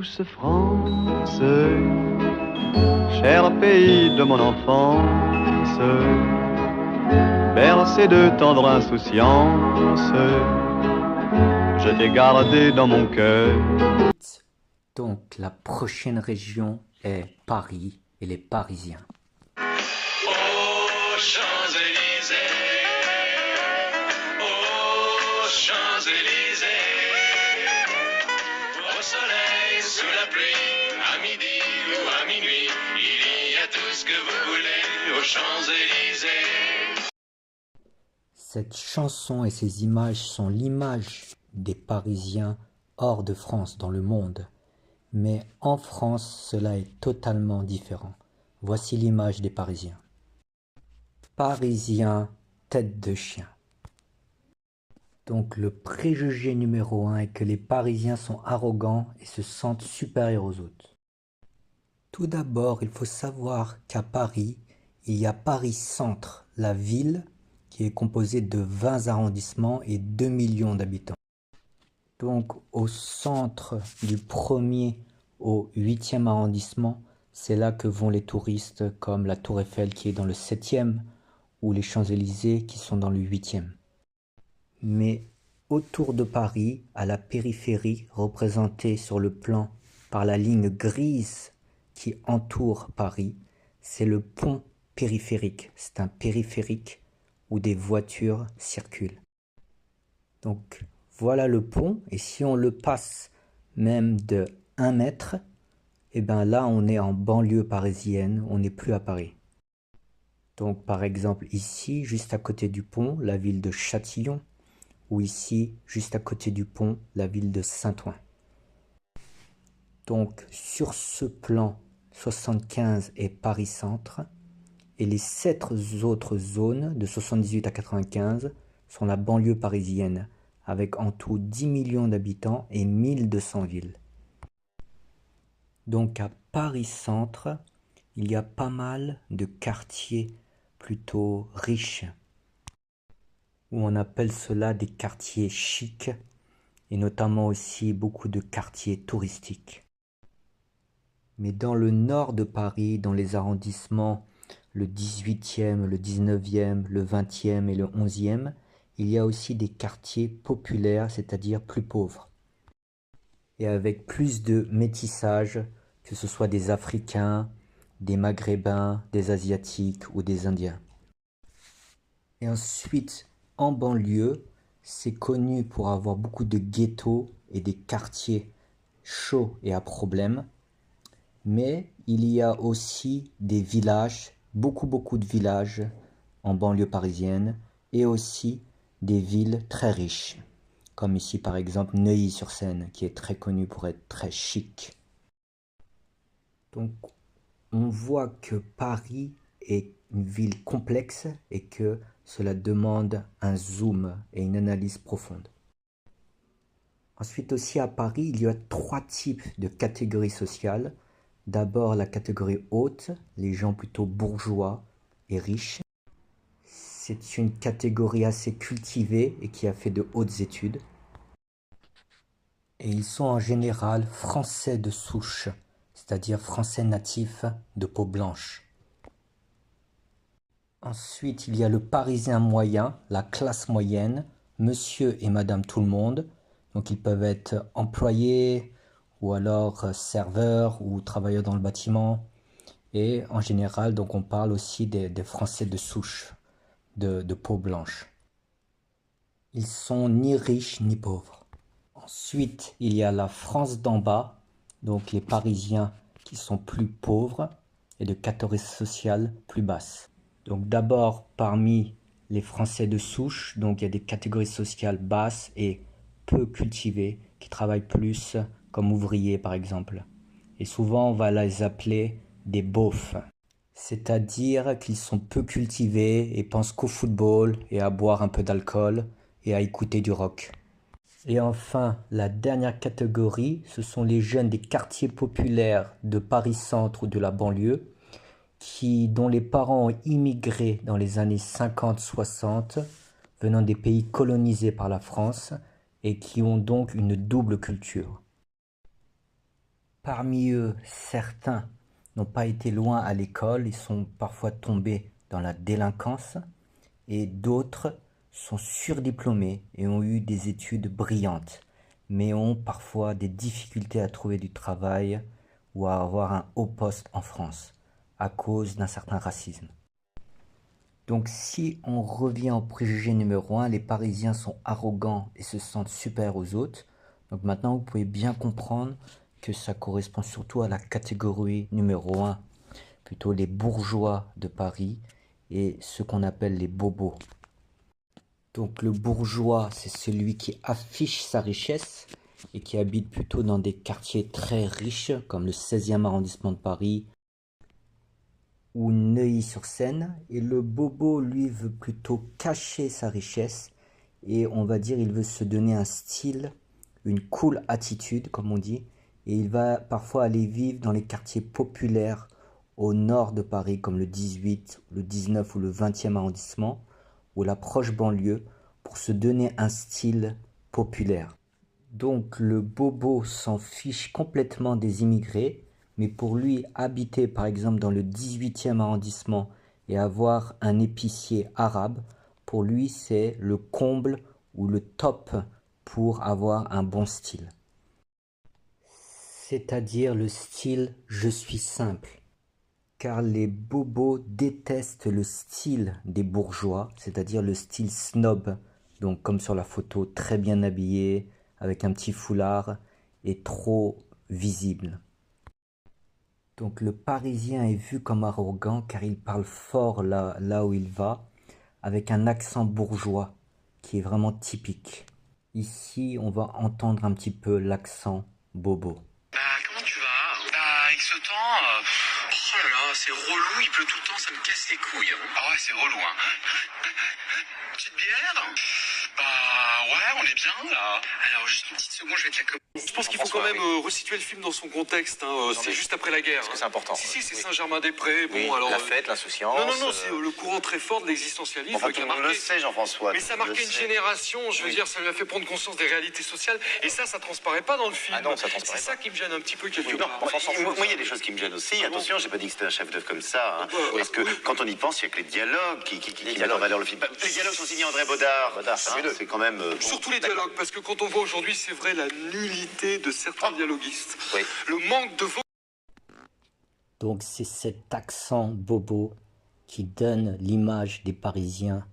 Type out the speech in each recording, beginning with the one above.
douce France, cher pays de mon enfance, bercé de tendre insouciance, je t'ai gardé dans mon cœur. Donc la prochaine région est Paris et les Parisiens. Aux Champs-Élysées, aux Champs-Élysées, au soleil, sous la pluie, à midi ou à minuit, il y a tout ce que vous voulez aux Champs-Élysées. Cette chanson et ces images sont l'image des Parisiens hors de France, dans le monde. Mais en France, cela est totalement différent. Voici l'image des Parisiens. Parisiens, tête de chien. Donc le préjugé numéro 1 est que les Parisiens sont arrogants et se sentent supérieurs aux autres. Tout d'abord, il faut savoir qu'à Paris, il y a Paris Centre, la ville, qui est composée de 20 arrondissements et 2 millions d'habitants. Donc au centre du 1er au 8e arrondissement, c'est là que vont les touristes comme la Tour Eiffel qui est dans le 7e ou les Champs-Élysées qui sont dans le 8e. Mais autour de Paris, à la périphérie, représentée sur le plan par la ligne grise qui entoure Paris, c'est le pont périphérique. C'est un périphérique où des voitures circulent. Donc voilà le pont, et si on le passe même de 1 mètre, et bien là on est en banlieue parisienne, on n'est plus à Paris. Donc par exemple ici, juste à côté du pont, la ville de Châtillon, ou ici, juste à côté du pont, la ville de Saint-Ouen. Donc sur ce plan, 75 est Paris-Centre, et les 7 autres zones, de 78 à 95, sont la banlieue parisienne, avec en tout 10 millions d'habitants et 1200 villes. Donc à Paris-Centre, il y a pas mal de quartiers plutôt riches, où on appelle cela des quartiers chics, et notamment aussi beaucoup de quartiers touristiques. Mais dans le nord de Paris, dans les arrondissements le 18e, le 19e, le 20e et le 11e, il y a aussi des quartiers populaires, c'est-à-dire plus pauvres, et avec plus de métissage, que ce soit des Africains, des Maghrébins, des Asiatiques ou des Indiens. Et ensuite, en banlieue, c'est connu pour avoir beaucoup de ghettos et des quartiers chauds et à problème, mais il y a aussi des villages, beaucoup de villages en banlieue parisienne, et aussi des villes très riches, comme ici par exemple Neuilly-sur-Seine, qui est très connu pour être très chic. Donc on voit que Paris est une ville complexe et que cela demande un zoom et une analyse profonde. Ensuite aussi à Paris, il y a 3 types de catégories sociales. D'abord la catégorie haute, les gens plutôt bourgeois et riches. C'est une catégorie assez cultivée et qui a fait de hautes études. Et ils sont en général français de souche, c'est-à-dire français natifs de peau blanche. Ensuite, il y a le parisien moyen, la classe moyenne, monsieur et madame tout le monde. Donc ils peuvent être employés ou alors serveurs ou travailleurs dans le bâtiment. Et en général, donc on parle aussi des Français de souche, de peau blanche. Ils sont ni riches ni pauvres. Ensuite, il y a la France d'en bas, donc les Parisiens qui sont plus pauvres et de catégorie sociale plus basse. Donc d'abord, parmi les Français de souche, donc il y a des catégories sociales basses et peu cultivées, qui travaillent plus comme ouvriers par exemple. Et souvent, on va les appeler des beaufs. C'est-à-dire qu'ils sont peu cultivés et pensent qu'au football et à boire un peu d'alcool et à écouter du rock. Et enfin, la dernière catégorie, ce sont les jeunes des quartiers populaires de Paris-Centre ou de la banlieue, dont les parents ont immigré dans les années 50-60, venant des pays colonisés par la France, et qui ont donc une double culture. Parmi eux, certains n'ont pas été loin à l'école, ils sont parfois tombés dans la délinquance, et d'autres sont surdiplômés et ont eu des études brillantes, mais ont parfois des difficultés à trouver du travail ou à avoir un haut poste en France, à cause d'un certain racisme. Donc si on revient au préjugé numéro 1, les Parisiens sont arrogants et se sentent supérieurs aux autres. Donc maintenant, vous pouvez bien comprendre que ça correspond surtout à la catégorie numéro 1, plutôt les bourgeois de Paris et ce qu'on appelle les bobos. Donc le bourgeois, c'est celui qui affiche sa richesse et qui habite plutôt dans des quartiers très riches, comme le 16e arrondissement de Paris ou Neuilly-sur-Seine. Et le bobo, lui, veut plutôt cacher sa richesse et on va dire il veut se donner un style, une cool attitude, comme on dit, et il va parfois aller vivre dans les quartiers populaires au nord de Paris, comme le 18, le 19 ou le 20e arrondissement, ou la proche banlieue, pour se donner un style populaire. Donc le bobo s'en fiche complètement des immigrés, mais pour lui, habiter par exemple dans le 18e arrondissement et avoir un épicier arabe, pour lui c'est le comble ou le top pour avoir un bon style. C'est-à-dire le style « je suis simple ». Car les bobos détestent le style des bourgeois, c'est-à-dire le style snob, donc comme sur la photo, très bien habillé, avec un petit foulard et trop visible. Donc le Parisien est vu comme arrogant car il parle fort là où il va, avec un accent bourgeois qui est vraiment typique. Ici, on va entendre un petit peu l'accent bobo. Comment tu vas? Avec ce temps, oh là là, c'est relou, il pleut tout le temps, ça me casse les couilles. Ah ouais, c'est relou, hein. Petite bière? Ouais, on est bien là. Alors, juste une petite seconde, je vais te la commander. Je pense qu'il faut quand même resituer le film dans son contexte. C'est juste après la guerre. Parce que c'est important. Si, c'est Saint-Germain-des-Prés. Oui, Bon, alors. la fête, l'insouciance. Non, c'est le courant très fort de l'existentialisme Enfin, qui tout a le monde marqué. le sait, Jean-François. Mais ça a marqué une génération, je veux dire, ça lui a fait prendre conscience des réalités sociales. Et ça transparaît pas dans le film. Ah non, ça transparaît C'est ça qui me gêne un petit peu quelque Oui, part. moi, il y a des choses qui me gênent aussi. Attention, j'ai pas dit que c'était un chef-d'œuvre comme ça. Hein, parce que quand on y pense, il y a que les dialogues qui mettent en valeur le film. Les dialogues sont signés André Baudard. C'est quand même. Surtout les dialogues, parce que quand on voit aujourd'hui, c'est vrai, la nullité de certains dialoguistes. Oui. Le manque de Donc c'est cet accent bobo qui donne l'image des Parisiens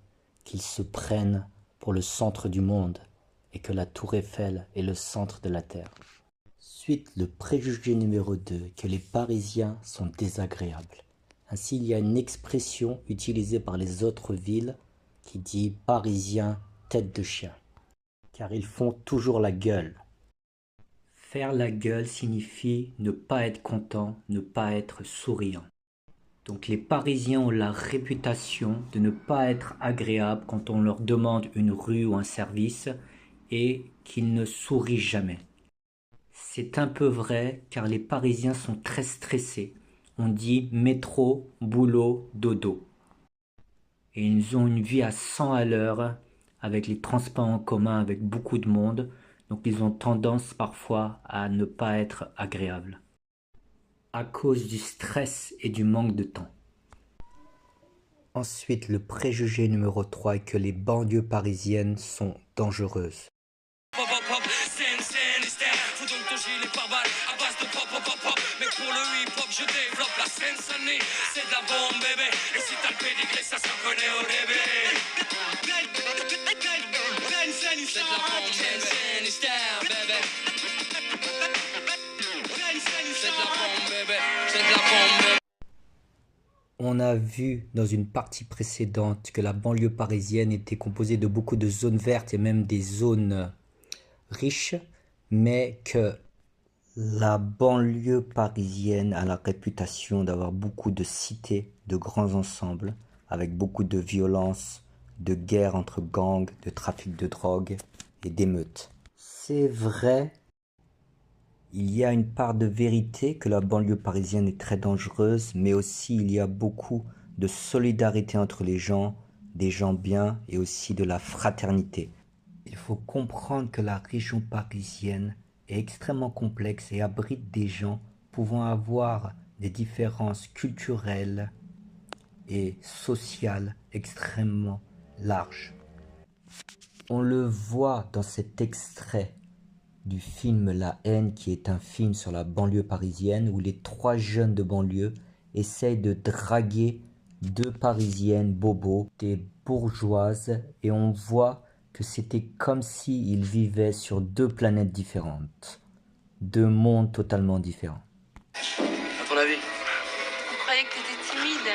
qu'ils se prennent pour le centre du monde et que la Tour Eiffel est le centre de la Terre. Ensuite, le préjugé numéro 2, que les Parisiens sont désagréables. Ainsi, il y a une expression utilisée par les autres villes qui dit « Parisien, tête de chien », car ils font toujours la gueule. Faire la gueule signifie ne pas être content, ne pas être souriant. Donc les Parisiens ont la réputation de ne pas être agréables quand on leur demande une rue ou un service et qu'ils ne sourient jamais. C'est un peu vrai car les Parisiens sont très stressés. On dit métro, boulot, dodo. Et ils ont une vie à 100 à l'heure avec les transports en commun, avec beaucoup de monde. Donc ils ont tendance parfois à ne pas être agréables à cause du stress et du manque de temps. Ensuite, le préjugé numéro 3 est que les banlieues parisiennes sont dangereuses. Mais pour le hip-hop, je développe la Seine-Saint-Denis. C'est de la bombe, bébé. Et si t'as le pédigré, ça s'en connaît au début. C'est de la bombe, bébé. C'est de la bombe, bébé. C'est de la bombe, bébé. On a vu dans une partie précédente que la banlieue parisienne était composée de beaucoup de zones vertes et même des zones riches, mais que la banlieue parisienne a la réputation d'avoir beaucoup de cités, de grands ensembles, avec beaucoup de violence, de guerres entre gangs, de trafic de drogue et d'émeutes. C'est vrai, il y a une part de vérité que la banlieue parisienne est très dangereuse, mais aussi il y a beaucoup de solidarité entre les gens, des gens bien et aussi de la fraternité. Il faut comprendre que la région parisienne est extrêmement complexe et abrite des gens pouvant avoir des différences culturelles et sociales extrêmement larges. On le voit dans cet extrait du film La Haine, qui est un film sur la banlieue parisienne, où les 3 jeunes de banlieue essayent de draguer 2 parisiennes bobos, des bourgeoises, et on voit que c'était comme s'ils vivaient sur 2 planètes différentes, 2 mondes totalement différents. À ton avis? On croyait que t'étais timide.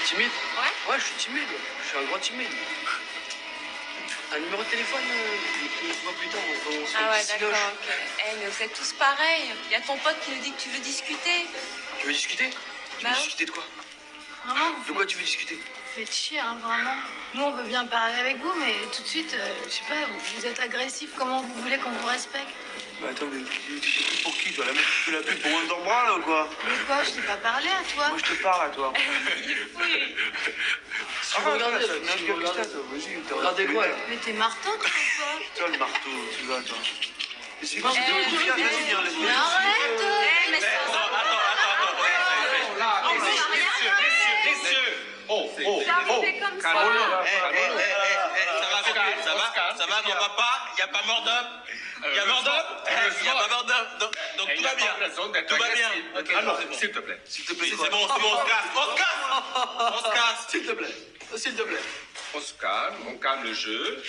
Timide? Ouais. Ouais, je suis timide. Je suis un grand timide. Un numéro de téléphone, moi plus tard, on se Ah ouais, fait d'accord, ok. Eh, mais vous êtes tous pareils. Il y a ton pote qui nous dit que tu veux discuter. Tu veux discuter? Tu Bah veux oui. discuter de quoi? Vraiment, De quoi tu veux discuter? vous faites chier, hein, vraiment. Nous, on veut bien parler avec vous, mais tout de suite, je sais pas, vous êtes agressif. Comment vous voulez qu'on vous respecte? Bah attends, mais tu sais plus pour qui, toi? La meuf qui fait la pub pour Wonderbra, là, ou quoi? Mais quoi, je t'ai pas parlé à toi? Moi, je te parle à toi. Si vous regardez, regardez quoi là? Mais t'es marteau, toi, ou quoi? Toi, le marteau, tu vas, toi. Mais c'est quoi, Eh, c'est de confiance, vas-y, viens, laisse-moi. Mais arrête! Eh, mais ça va. Ça vous fait comme ça. Ça va, mon papa? Y a pas mort d'homme? Y a mort d'homme? Y a pas mort d'homme. Donc tout va bien. Tout va bien. Alors, s'il te plaît. S'il te plaît, C'est bon, on se casse. On se casse. S'il te plaît. S'il te plaît. On se calme, on calme le jeu. Eh,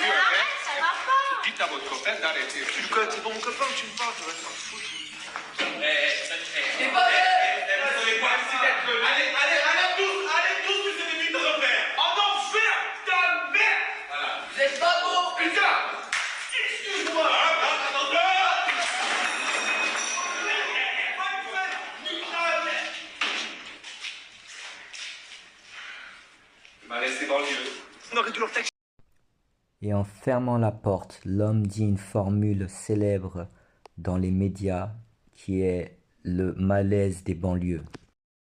mais arrête, ça va pas. Dites à votre copain d'arrêter. C'est pour mon copain que tu me parles, tu vas te faire foutre. Allez tous, vous avez vite de repère. En enfer, putain de merde. Voilà. Vous êtes pas beau, putain. Excuse-moi. Il m'a laissé dans le lieu. On aurait dû leur taxer. Et en fermant la porte, l'homme dit une formule célèbre dans les médias qui est le malaise des banlieues.